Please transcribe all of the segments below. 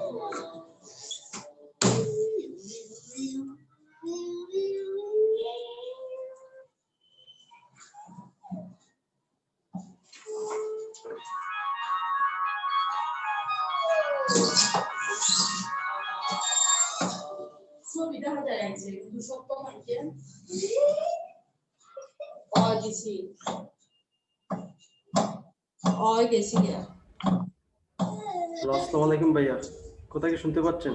ছবি দেখা যায় আছে কিন্তু সত্য থাকে গেছি গেছি আসসালামু আলাইকুম ভাইয়া, কোথায় কি শুনতে পাচ্ছেন?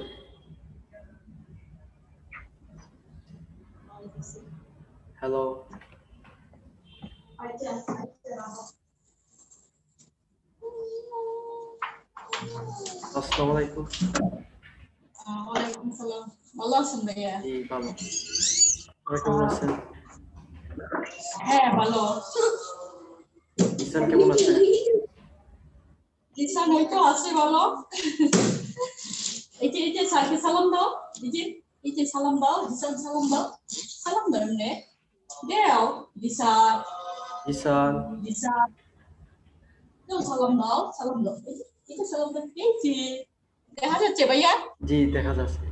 হ্যালো, আসসালামু আলাইকুম। ওয়ালাইকুম সালাম। ভালো আছেন ভাইয়া? জি ভালো। আপনি কেমন আছেন? হ্যাঁ ভালো। ঈশান কেমন আছে? ঈশান এই তো আছে ভালো। এই যে স্যারকে সালাম দাও। এই যে সালাম দাও, ঈশান সালাম দাও। সালাম দাও এমনি। দেও ঈশান। ঈশান, ঈশান। দাও সালাম দাও, সালাম দাও। এই যে সালাম দাও। এই যে দেখা যাচ্ছে ভাইয়া? জি দেখা যাচ্ছে।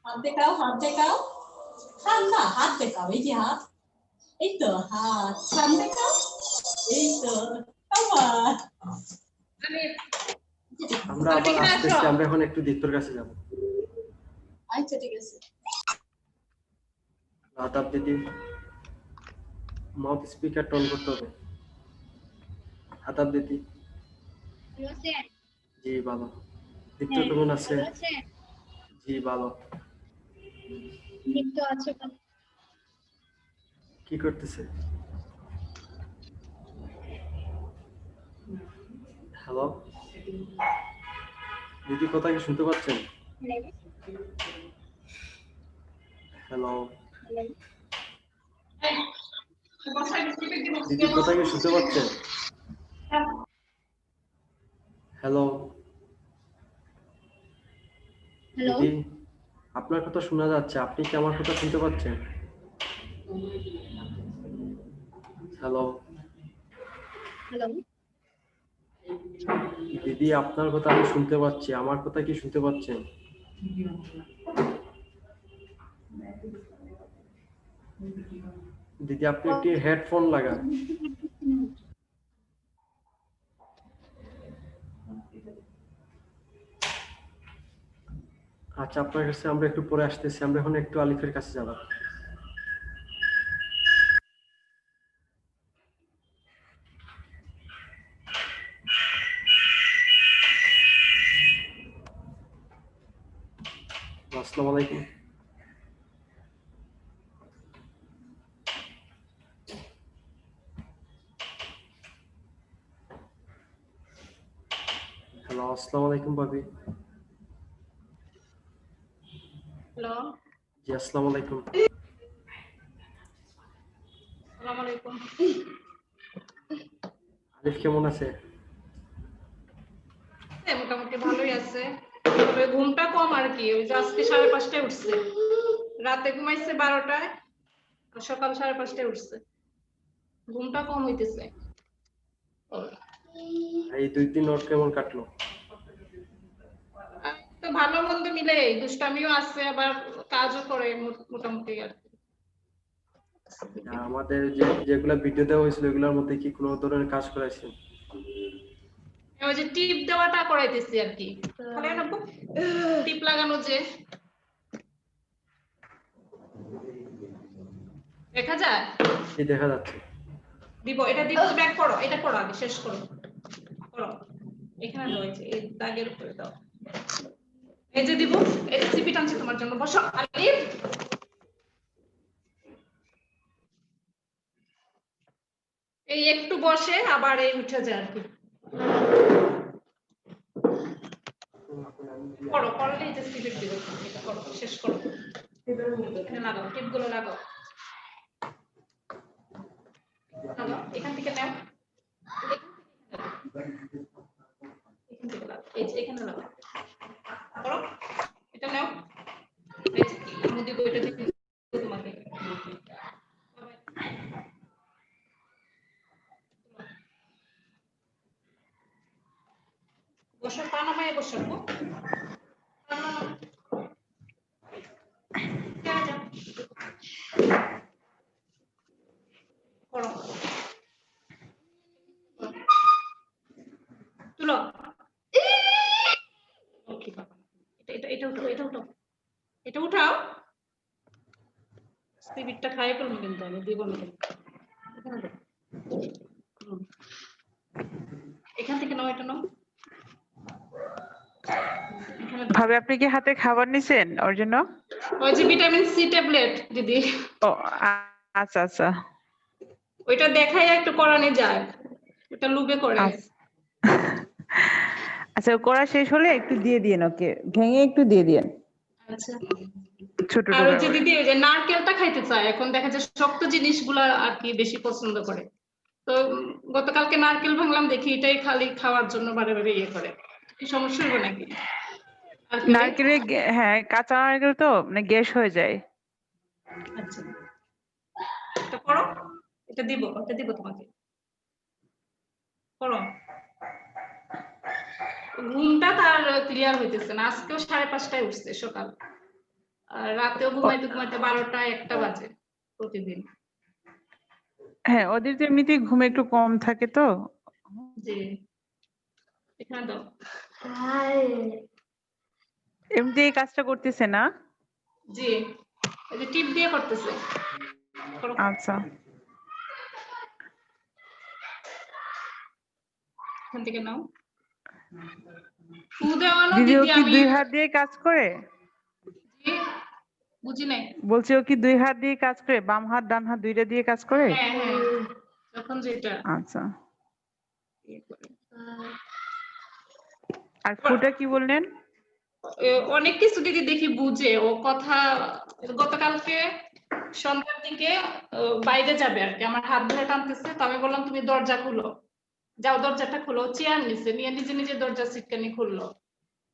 হাত দেখাও, হাত দেখাও। হাত না, হাত দেখাও। এই যে হাত। এই তো হাত। কান দেখাও। এই তো আবার। আমরা আবার আসতেছি, আমরা এখন একটু দীপ্তর কাছে যাব। আচ্ছা ঠিক আছে। আদাব দিদি, মাউথ স্পিকার অন করতে হবে। আদাব দিদি। জি ভালো। দীপ্ত কেমন আছে? জি ভালো। দীপ্ত আছে ভালো। কি করতেছে? হ্যালো দিদি, কোথায় কি শুনতে পাচ্ছেন? হ্যালো দিদি, কোথায় কি শুনতে পাচ্ছেন? হ্যালো দিদি, আপনার কথা শোনা যাচ্ছে, আপনি কি আমার কথা শুনতে পাচ্ছেন? হ্যালো হ্যালো দিদি, আপনার কথা আমি শুনতে পাচ্ছি, আমার কথা কি শুনতে পাচ্ছেন? দিদি, আপনি একটি হেডফোন লাগান। আচ্ছা, আপনার কাছে আমরা একটু পরে আসতেছি, আমরা এখন একটু আলিফের কাছে যাব। আসসালামু আলাইকুম। হ্যালো, আসসালামু আলাইকুম ভাবি। হ্যালো, জি আসসালামু আলাইকুম। আসসালামু আলাইকুম। আলিফ কেমন আছে? মোটামুটি ভালোই আছে, তবে ঘুমটা কম আর কি। ওই যে আজকে 5:30টায় উঠছে, রাতে ঘুমাইছে 12টায়, সকাল 5:30টায় উঠছে। ঘুমটা কম হইতেছে। এই 2 দিন ওর কেমন কাটলো? তো ভালো মন্দ মিলে, দুষ্টামিও আছে আবার কাজও করে মোটামুটি আর কি। আমাদের যেগুলা ভিডিও দেওয়া হয়েছিল এগুলোর মধ্যে কি কোনো ধরনের কাজ করাইছেন? ওই যে টিপ দেওয়াটা করাইতেছি আর কি, টিপ লাগানো যে দেখা যায়। এই দেখা যাচ্ছে। দিব, এটা দিব, ব্যাক করো, এটা করো, আগে শেষ করো। করো, এখানে দাও, এই দাগের উপরে দাও। এই যে দিব, এই রেসিপি টানছি তোমার জন্য, বসো আলিফ। এই একটু বসে আবার এই উঠে যায় আর কি। করো, করলে এই যে স্পিড দিব, এটা করো, শেষ করো। এখানে লাগাও, টিপগুলো লাগাও, লাগাও, এখান থেকে নাও, এখান থেকে লাগাও, এই যে এখানে লাগাও, করো, এটা নাও, এই যে আমি দিব, এটা দিব তোমাকে। বসো, পা নামায় বসো। করো, তুলো। ওকে বাবা, এটা উঠাও, এটা উঠাও, এটা উঠাও। সিবিটটা খাই ফেলবো কিন্তু আমি দিব না। এখানে দাও। এখান থেকে নাও, এটা নাও। এখানে দাও। ভাবে আপনি কি হাতে খাবার নিছেন ওর জন্য? ওই যে ভিটামিন সি ট্যাবলেট দিদি, ও আচ্ছা আচ্ছা ওইটা দেখাই একটু করানি যায়, ওটা লুবে করে। আচ্ছা। আচ্ছা করা শেষ হলে একটু দিয়ে দিন, ওকে ভেঙে একটু দিয়ে দিন আচ্ছা। ছোট আর ওই টুকরা যে করে। দিদি ওই যে নারকেলটা খাইতে চায়, এখন দেখা যায় শক্ত জিনিসগুলা আর কি বেশি পছন্দ করে। তো গতকালকে নারকেল ভাঙলাম, দেখি এটাই খালি খাওয়ার জন্য বারে বারে ইয়ে করে। কি সমস্যা হবে নাকি নারকেলে? নারকেলের হ্যাঁ, কাঁচা নারকেল তো মানে গ্যাস হয়ে যায়। আচ্ছা, এটা করো, এটা দিব, এটা দিব তোমাকে, করো। ঘুমটা তার ক্লিয়ার হইতেছে না, আজকেও 5:30টায় উঠছে সকাল, আর রাতেও ঘুমাইতে ঘুমাইতে 12টা 1টা বাজে প্রতিদিন। হ্যাঁ, ওদের তো এমনিতেই ঘুম একটু কম থাকে তো। জি, এখানে দাও। এমনি এই কাজটা করতেছে না? জি, এই যে টিপ দিয়ে করতেছে, করো। আচ্ছা এখান থেকে নাও। ফু দেওয়ানো দিদি, ও দিদি কি আমি 2 হাত দিয়ে কাজ করে? জি, বুঝি নাই। বলছি ও কি 2 হাত দিয়ে কাজ করে, বাম হাত ডান হাত দুইটা দিয়ে কাজ করে? হ্যাঁ হ্যাঁ, যখন যেটা আচ্ছা। ইয়ে করে। আর ফুটা কি বললেন? অনেক কিছু দিদি দেখি বুঝে ও কথা। গতকালকে সন্ধ্যার দিকে বাইরে যাবে আর কি, আমার হাত ধরে টানতেছে, তো আমি বললাম তুমি দরজা খুলো, যাও দরজাটা খুলো। চেয়ার নিছে, নিয়ে নিজে নিজে দরজা সিটকানি খুললো।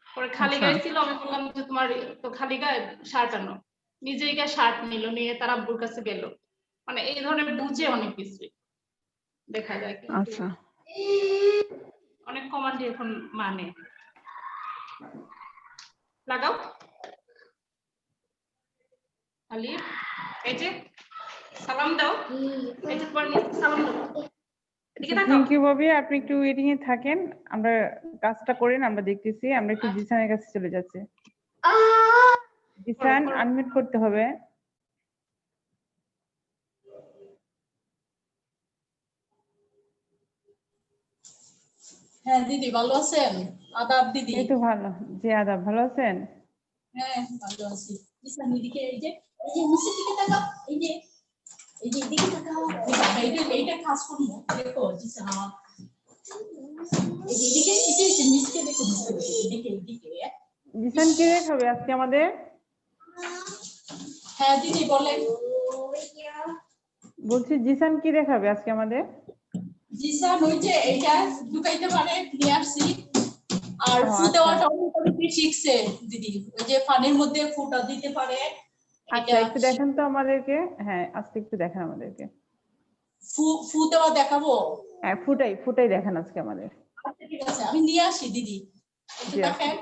পরে খালি আচ্ছা গায়ে ছিল, আমি বললাম যে তোমার তো খালি গায়ে, শার্ট আনো। নিজেই গায়ে শার্ট নিল, নিয়ে তার আব্বুর কাছে গেল। মানে এই ধরনের বুঝে অনেক কিছু দেখা যায়, কিন্তু আচ্ছা অনেক কমান্ডই এখন মানে। লাগাও আলি, এই যে সালাম দাও, এই যে তোমার মুখে সালাম দাও, এদিকে তাকাও। থ্যাংক ইউ ভাবি, আপনি একটু ওয়েটিং এ থাকেন, আমরা কাজটা করেন, আমরা দেখতেছি। আমরা একটু জিসানের কাছে চলে যাচ্ছি। জিসান আনমিউট করতে হবে। হ্যাঁ দিদি ভালো আছেন? আদাব দিদি। এই তো ভালো। জি আদাব, ভালো আছেন? হ্যাঁ ভালো আছি। ইসলাম এদিকে, এই যে নিচের দিকে তাকাও, এই যে এদিকে তাকাও। এইটা কাজ করবো, দেখো জিসান। এই যে এদিকে নিচকে দেখো, এদিকে। জিসান কি দেখাবে আজকে আমাদের? হ্যাঁ দিদি বলেন। বলছি জিসান কি দেখাবে আজকে আমাদের? জিসান ওই যে এইটা ঢুকাইতে পারে, নিয়ে আসছি। আর ও, ফু আচ্ছা দেওয়াটাও মোটামুটি শিখছে দিদি, ওই যে পানির মধ্যে ফুটা দিতে পারে। আচ্ছা, একটু দেখেন তো আমাদেরকে। হ্যাঁ, আজকে একটু দেখেন আমাদেরকে। ফু দেওয়া দেখাবো। হ্যাঁ, ফুটাই দেখেন আজকে আমাদের। আচ্ছা ঠিক আছে, আমি নিয়ে আসি দিদি, একটু জি দেখেন।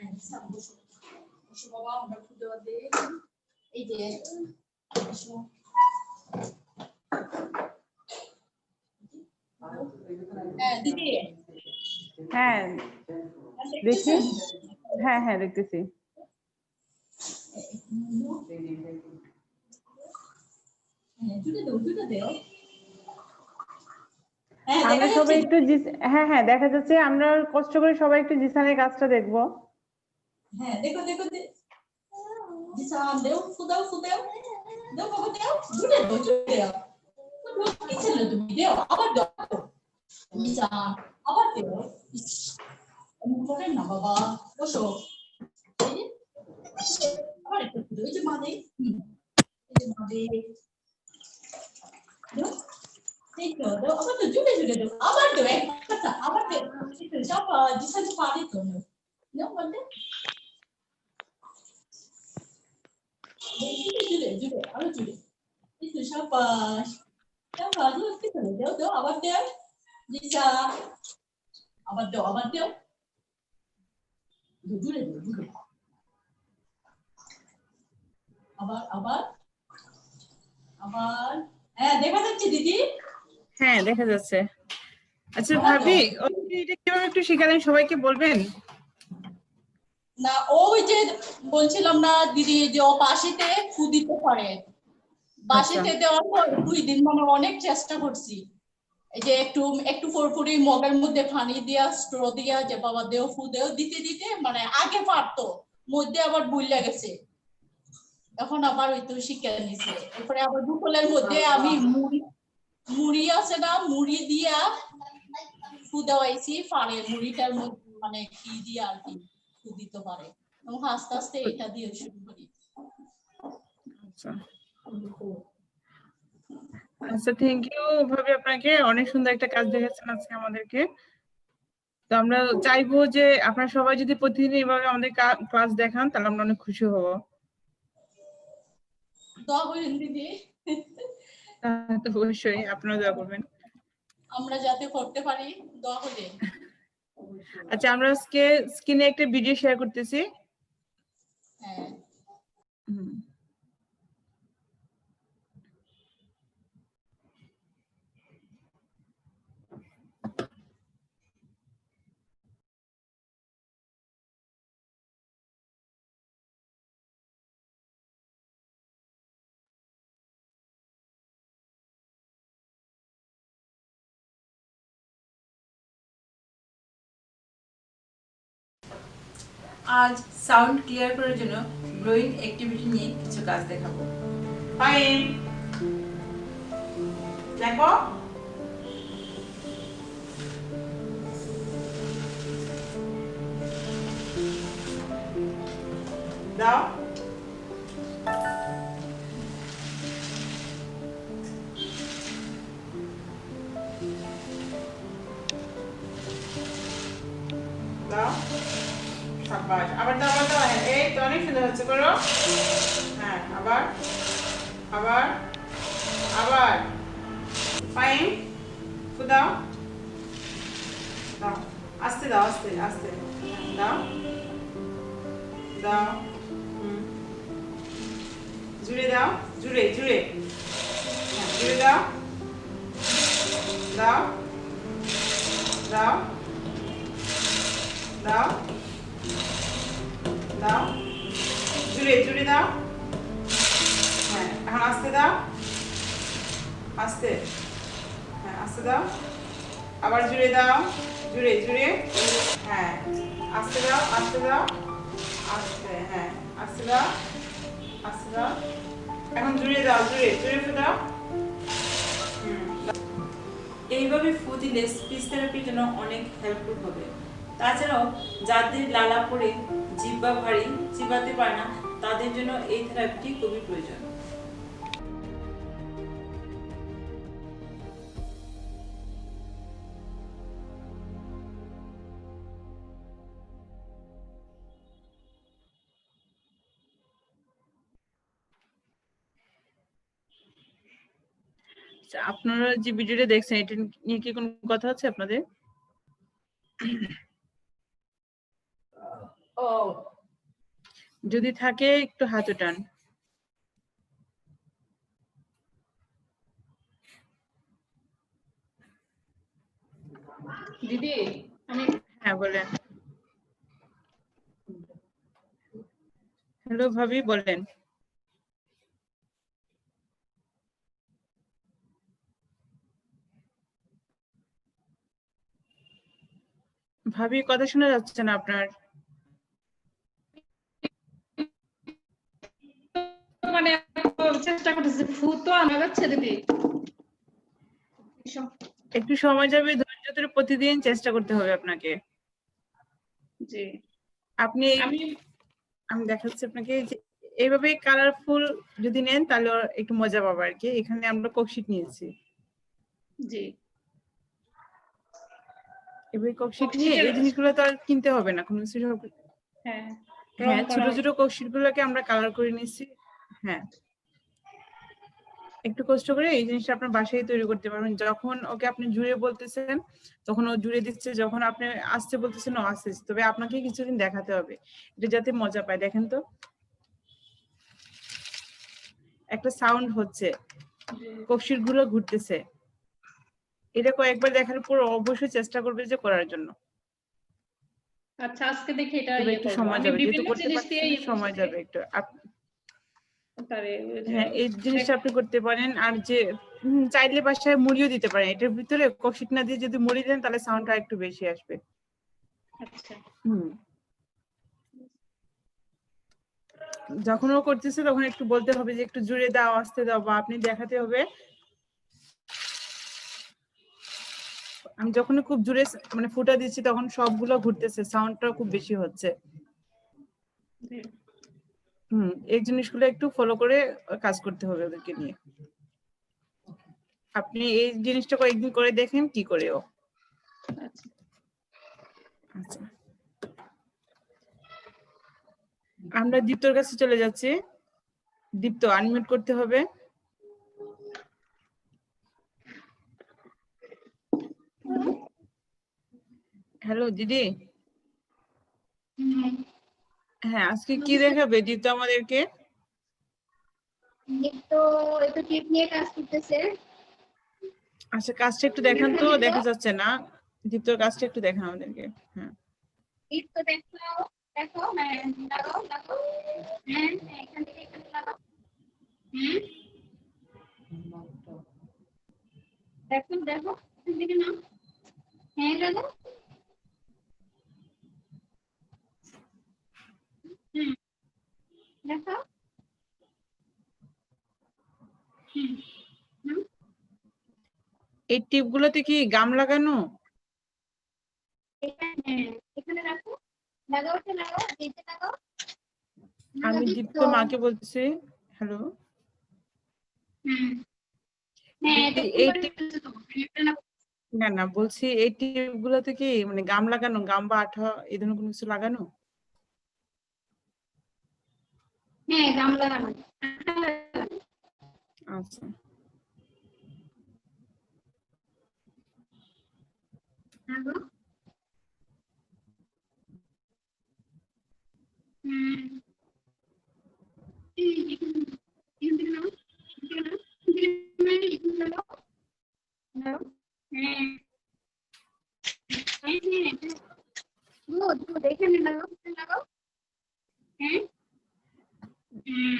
হ্যাঁ জিসান বসো, বসো বাবা, আমরা ফু দেওয়া দিই। এই যে বসো। হ্যাঁ দিদি, হ্যাঁ দেখি। হ্যাঁ হ্যাঁ দেখতেছি। দুটো দেও। হ্যাঁ আমরা দেখা সবাই যাচ্ছে। একটু হ্যাঁ হ্যাঁ দেখা যাচ্ছে। আমরা কষ্ট করে সবাই একটু জিসানের কাজটা দেখবো। হ্যাঁ দেখো জিসান দেও, ফু দাও দেও বাবা, দেও দুটো দেও। কি ছিল তুমি, দেও আবার দাও জিসান, আবার দেও। এমন করেন না বাবা, বসো। এই যে, আবার একটু এই যে মাদে এই যে মাদে দাও এই তো দাও আবার তো জুড়ে জুড়ে দাও আবার দাও এক কথা আবার দাও একটু সব জিসান পারে তো নাও বলতে জুড়ে জুড়ে জুড়ে আরো জুড়ে একটু সব দাও আরো একটু দাও দাও আবার দাও জিসা আবার দাও জুড়ে দাও জুড়ে আবার আবার আবার হ্যাঁ দেখা যাচ্ছে দিদি হ্যাঁ দেখা যাচ্ছে। আচ্ছা ভাবি এটা কিভাবে একটু শিখালেন সবাইকে বলবেন? না ওই যে বলছিলাম না দিদি যে ও বাসিতে ফু দিতে পারে বাসিতে দেওয়ার পর 2 দিন মানে অনেক চেষ্টা করছি এই যে একটু একটু পুরোপুরি মগের মধ্যে পানি দিয়া স্ট্র দিয়া যে বাবা দেও ফু দেও দিতে দিতে মানে আগে পারতো মধ্যে আবার ভুলে গেছে এখন আবার ওই তো শিখে নিছে এরপরে আবার দুপুরের মধ্যে আমি মুড়ি আছে না মুড়ি দিয়া ফু দেওয়াইছি পারে মুড়িটার মধ্যে মানে ঘি দিয়া আর কি ফু দিতে পারে এবং আস্তে আস্তে এটা দিয়ে শুরু করি আচ্ছা আচ্ছা থ্যাংক ইউ ভাবি আপনাকে অনেক সুন্দর একটা কাজ দেখাচ্ছেন আজকে আমাদেরকে। তো আমরা চাইবো যে আপনারা সবাই যদি প্রতিদিন এইভাবে আমাদের ক্লাস দেখান তাহলে আমরা অনেক খুশি হব। দোয়া করেন দিদি তো অবশ্যই আপনারা দোয়া করবেন আমরা যাতে করতে পারি দোয়া করেন। আচ্ছা আমরা আজকে স্ক্রিনে একটা ভিডিও শেয়ার করতেছি। হ্যাঁ আজ সাউন্ড ক্লিয়ার করার জন্য ব্লোয়িং অ্যাক্টিভিটি নিয়ে কিছু কাজ দেখাবো। ফাইন দেখো দাও দাও শাবাশ আবার দাও আবার দাও এই তো অনেক সুন্দর হচ্ছে করো হ্যাঁ আবার আবার আবার ফাইন দাও দাও আস্তে দাও আস্তে আস্তে দাও দাও জুড়ে দাও জুড়ে জুড়ে জুড়ে দাও দাও দাও দাও দাও জুড়ে জুড়ে দাও হ্যাঁ এখন আস্তে দাও আস্তে হ্যাঁ আস্তে দাও আবার জুড়ে দাও জুড়ে জুড়ে হ্যাঁ আস্তে দাও আস্তে দাও আস্তে হ্যাঁ আস্তে দাও আস্তে দাও এখন জুড়ে দাও জুড়ে জুড়ে ফু দাও এইভাবে ফু দিলে স্পিচ থেরাপির জন্য অনেক হেল্পফুল হবে। তাছাড়াও যাদের লালা পড়ে জিহ্বা ভারী চিবাতে পারে না তাদের জন্য এই থেরাপিটি খুবই প্রয়োজন। আপনারা যে ভিডিওটা দেখছেন এটা নিয়ে কি কোনো কথা আছে আপনাদের? ও যদি থাকে একটু হাত উঠান। দিদি আমি হ্যাঁ বলেন। হ্যালো ভাবি বলেন। ভাবি কথা শোনা যাচ্ছে না আপনার। মানে চেষ্টা করতেছি ফু তো আনা যাচ্ছে দিদি একটু সময় যাবে ধৈর্য ধরে প্রতিদিন চেষ্টা করতে হবে আপনাকে। জি আপনি আমি আমি দেখাচ্ছি আপনাকে যে এইভাবে কালারফুল যদি নেন তাহলে একটু মজা পাবে আর কি। এখানে আমরা কোকশিট নিয়েছি, জি এবার কোকশিট নিয়ে কোকশিটের- এই জিনিসগুলো তো আর কিনতে হবে না কোনো কিছু। হ্যাঁ হ্যাঁ, ছোট ছোট কোকশিট গুলোকে আমরা কালার করে নিচ্ছি। হ্যাঁ, একটু কষ্ট করে এই জিনিসটা আপনার বাসায় তৈরি করতে পারবেন। যখন ওকে আপনি জুড়ে বলতেছেন তখন ও জুড়ে দিচ্ছে, যখন আপনি আসতে বলতেছেন ও আসতেছে। তবে আপনাকে কিছুদিন দেখাতে হবে এটা যাতে মজা পায়। দেখেন তো একটা সাউন্ড হচ্ছে, কোকশিট গুলো ঘুরতেছে। এটা কয়েকবার দেখার পর অবশ্যই চেষ্টা করবে যে করার জন্য। আচ্ছা আজকে দেখি এটা তবে ইয়ে একটু করবো। সময় আমি যাবে, যেহেতু বিভিন্ন করতে জিনিস পারছেন দিয়ে না, সময় যাবে একটু। তারে ওই যে হ্যাঁ, এই জিনিসটা আপনি করতে পারেন। আর যে চাইলে বাসায় মুড়িও দিতে পারেন, এটার ভিতরে কোকশিট না দিয়ে যদি মুড়ি দেন তাহলে সাউন্ডটা একটু বেশি আসবে। আচ্ছা যখন ও করতেছে তখন একটু বলতে হবে যে একটু জুড়ে দাও, আসতে দাও, বা আপনি দেখাতে হবে। আমি যখন খুব জোরে মানে ফুটা দিচ্ছি তখন সবগুলো ঘুরতেছে, সাউন্ডটা খুব বেশি হচ্ছে। জি। এই জিনিসগুলো একটু ফলো করে কাজ করতে হবে ওদেরকে নিয়ে। আপনি এই জিনিসটা কয়েকদিন করে দেখেন কি করে ও। আচ্ছা আচ্ছা, আমরা দীপ্তর কাছে চলে যাচ্ছি। দীপ্ত আনমিউট করতে হবে। হ্যালো দিদি। হ্যাঁ, আজকে কি দেখাবে দীপ্ত আমাদেরকে? তো একটু টিপ নিয়ে কাজ করতেছে। আচ্ছা, কাজটা একটু দেখান তো, দেখা যাচ্ছে না। দীপ্তর কাজটা একটু দেখান আমাদেরকে। হ্যাঁ, টিপ তো দেখো দেখো, হ্যাঁ লাগাও লাগাও, হ্যাঁ এখান থেকে এখানে লাগাও, দেখো দেখো এখান থেকে নাও, হ্যাঁ লাগাও, দেখো, এই টিপ গুলোতে কি গাম লাগানো? এখানে এখানে রাখো, লাগাও তো লাগাও, দিতে লাগাও। আমি দীপ্তর মাকে বলতেছি। হ্যালো হ্যাঁ দিদি, তো এই টিপ, না না বলছি এই টিপ গুলোতে কি মানে গাম লাগানো, গাম বা আঠা এই ধরনের কোনো কিছু লাগানো? হ্যাঁ গাম লাগানো। আচ্ছা,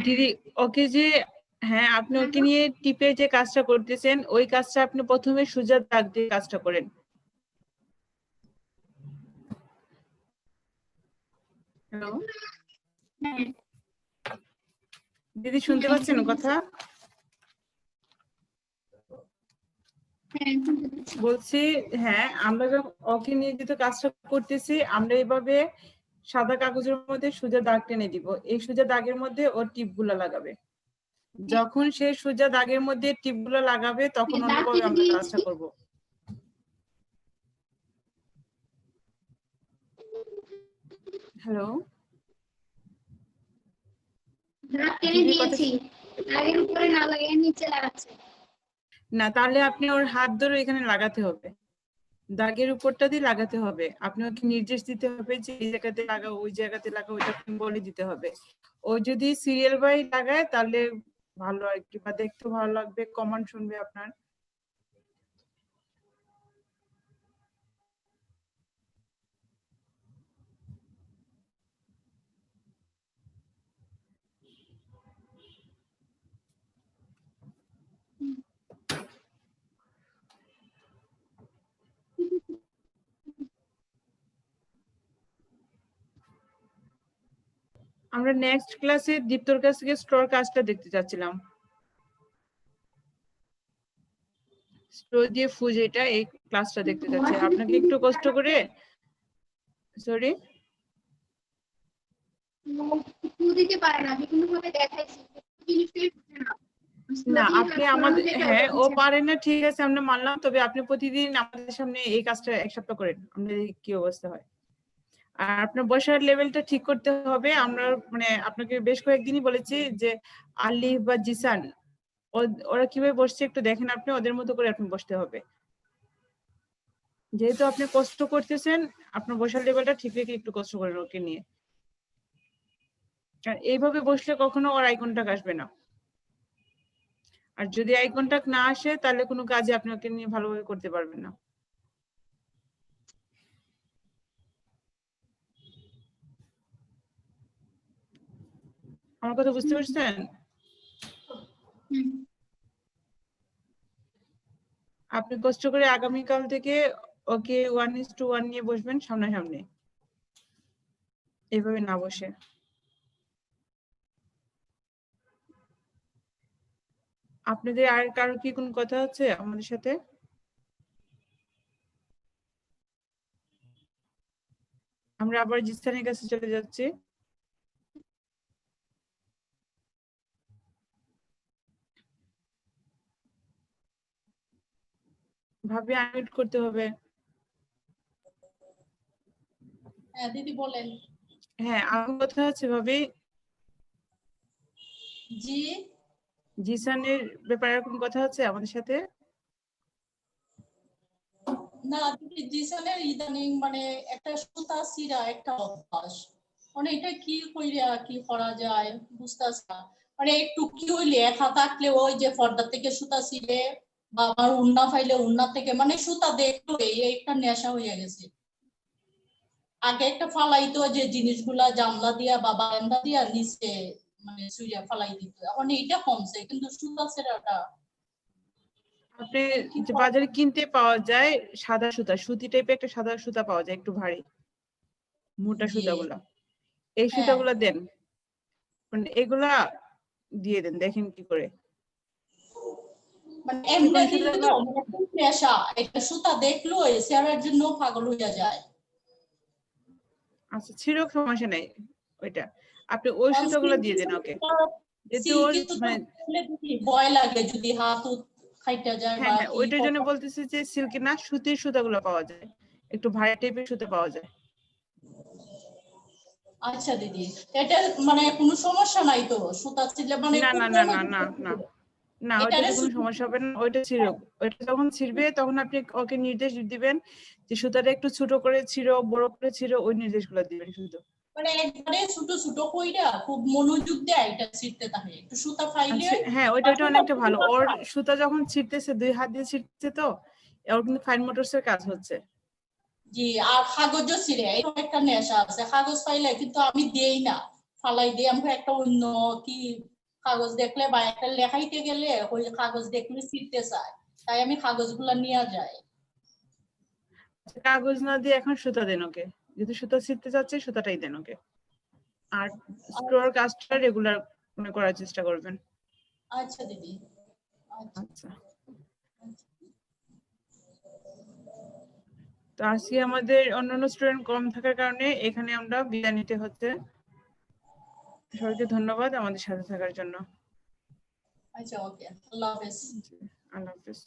দিদি ওকে যে, হ্যাঁ আপনি ওকে নিয়ে টিপে যে কাজটা করতেছেন ওই কাজটা আপনি প্রথমে সোজা দাগ দিয়ে কাজটা করেন। হ্যালো দিদি, শুনতে পাচ্ছেন কথা? বলছি হ্যাঁ, আমরা যখন ওকে নিয়ে যেহেতু কাজটা করতেছি, আমরা এইভাবে সাদা কাগজের মধ্যে সোজা দাগ টেনে দিব। এই সোজা দাগের মধ্যে ওর টিপ গুলা লাগাবে। যখন সে সোজা দাগের মধ্যে টিপ গুলো লাগাবে তখন অন্যভাবে আমরা কাজটা করব। হ্যালো না, তাহলে আপনি ওর হাত ধরে এখানে লাগাতে হবে, দাগের উপরটা দিয়ে লাগাতে হবে। আপনি ওকে নির্দেশ দিতে হবে যে এই জায়গাতে লাগাও, ওই জায়গাতে লাগাও, ওইটা আপনি বলে দিতে হবে। ও যদি সিরিয়াল বাই লাগায় তাহলে ভালো আর কি, বা দেখতে ভালো লাগবে, কমান্ড শুনবে আপনার। আমরা নেক্সট ক্লাসে দীপ্তর কাছ থেকে স্টোর কাজটা দেখতে চাচ্ছিলাম। স্টোর দিয়ে ফুজ, এটা এই ক্লাসটা দেখতে চাচ্ছি। আপনাকে একটু কষ্ট করে, সরি ফু দিতে পারে না, বিভিন্ন ভাবে দেখাইছি, জিনিসটাই বুঝে না। না যদি আপনি করানো আমাদের, যেটা হ্যাঁ ওটা ও বুঝে না। পারে না ঠিক আছে আমরা মানলাম, তবে আপনি প্রতিদিন আমাদের সামনে এই কাজটা 1 সপ্তাহ করেন, আমাদের কি অবস্থা হয়। আর আপনার বসার লেভেলটা ঠিক করতে হবে। আমরা মানে আপনাকে বেশ কয়েকদিনই বলেছি যে আলিফ বা জিসান ওরা কিভাবে বসছে একটু দেখেন, আপনি ওদের মতো করে আপনি বসতে হবে। যেহেতু আপনি কষ্ট করতেছেন, আপনার বসার লেভেলটা ঠিক রেখে একটু কষ্ট করেন ওকে নিয়ে। আর এইভাবে বসলে কখনো ওর আই কন্টাক্ট আসবে না। আর যদি আই কন্টাক্ট না আসে তাহলে কোনো কাজে আপনি ওকে নিয়ে ভালোভাবে করতে পারবেন না। আমার কথা বুঝতে পারছেন? হুম। আপনি কষ্ট করে আগামীকাল থেকে ওকে 1:1 নিয়ে বসবেন সামনাসামনি, এভাবে না বসে। আপনাদের আর কারো কি কোনো কথা আছে আমাদের সাথে? আমরা আবার জিসানের কাছে চলে যাচ্ছি। ভাবি আনমিউট করতে হবে। হ্যাঁ দিদি বলেন। হ্যাঁ আমার কথা আছে ভাবি, জি জিসানের ব্যাপারে কোনো কথা আছে আমাদের সাথে? না দিদি, জিসানের ইদানিং মানে একটা সুতা ছিঁড়া একটা অভ্যাস, মানে এটা কি কইরা কি করা যায় বুঝতেছি না। মানে একটু কি ওই লেখা থাকলে ওই যে পর্দা থেকে সুতা ছিঁড়ে বা আমার উন্না ফাইলে উন্না থেকে মানে সুতা দেখলো এই একটা নেশা হয়ে গেছে। আগে একটা ফালাইতো যে জিনিসগুলা জানলা দিয়া বা বারান্দা দিয়া নিচে মানে শুইয়া ফালাই দিত, এখন এইটা কমছে কিন্তু সুতা ছেঁড়াটা আপনি কি যে করা বাজারে যায়? কিনতে পাওয়া যায় সাদা সুতা, সুতি টাইপের একটা সাদা সুতা পাওয়া যায়, একটু ভারী মোটা জি সুতাগুলা, এই হ্যাঁ, সুতাগুলা দেন, মানে এগুলা দিয়ে দেন, দেখেন কি করে। মানে চিকন এমনি দিলে তো সুতাগুলা, মানে খুব নেশা, একটা সুতা দেখলো এই ছেঁড়ার জন্য পাগল হইয়া যায়। আচ্ছা ছিঁড়ুক সমস্যা নাই, ওইটা আপনি ওই সুতাগুলা দিয়ে দেন ওকে, যেহেতু ওর সিল্কি সুতা মানে, দেখলে বেশি ভয় লাগে যদি হাত খাইটা যায় হ্যাঁ বা হ্যাঁ কি ওইটার জন্য বলতেছি যে সিল্কি না, সুতির সুতাগুলো পাওয়া যায়, একটু ভারী টাইপের সুতা পাওয়া যায়। আচ্ছা দিদি, এটা মানে কোনো সমস্যা নাই তো সুতা ছিঁড়লে মানে না খুব না না কমে না না না না, এটারে ওইটাতে কোনো সমস্যা হবে না, ওইটা ছিঁড়ুক। ওইটা যখন ছিঁড়বে তখন আপনি ওকে নির্দেশ দিবেন যে সুতাটা একটু ছোট করে ছিঁড়ো, বড় করে ছিঁড়ো, ওই নির্দেশগুলো দিবেন শুধু। মানে একবারে ছোট ছোট কইরা খুব মনোযোগ দেয় এটা ছিঁড়তে থাকে, একটু সুতা ফাইলে আচ্ছা হ্যাঁ ওইটা আর ওইটা সুতা অনেকটা ভালো। ওর সুতা যখন ছিঁড়তেছে 2 হাত দিয়ে ছিঁড়তেছে তো, ওর কিন্তু ফাইন মোটরস এর কাজ হচ্ছে। জি, আর কাগজও ছিঁড়ে এরকম একটা নেশা আছে, কাগজ পাইলে কিন্তু আমি দেই না, ফালাই দিই। আমাকে একটা অন্য কি কাগজ দেখলে বা একটা লেখাইতে গেলে ওই কাগজ দেখলে ছিঁড়তে চায়, তাই আমি কাগজগুলা নিয়ে যাই। কাগজ না দিয়ে এখন সুতা দেন ওকে, যদি সুতা ছিঁড়তে চাচ্ছে সুতাটাই দেন ওকে। আর স্ক্রোর কাজটা রেগুলার করার চেষ্টা করবেন। আচ্ছা দিদি, আচ্ছা। আচ্ছা, তো আজকে আমাদের অন্যান্য স্টুডেন্ট কম থাকার কারণে এখানে আমরা বিদায় নিতে হচ্ছে। সবাইকে ধন্যবাদ আমাদের সাথে থাকার জন্য। আচ্ছা ওকে, আল্লাহ হাফেজ। আল্লাহ হাফেজ।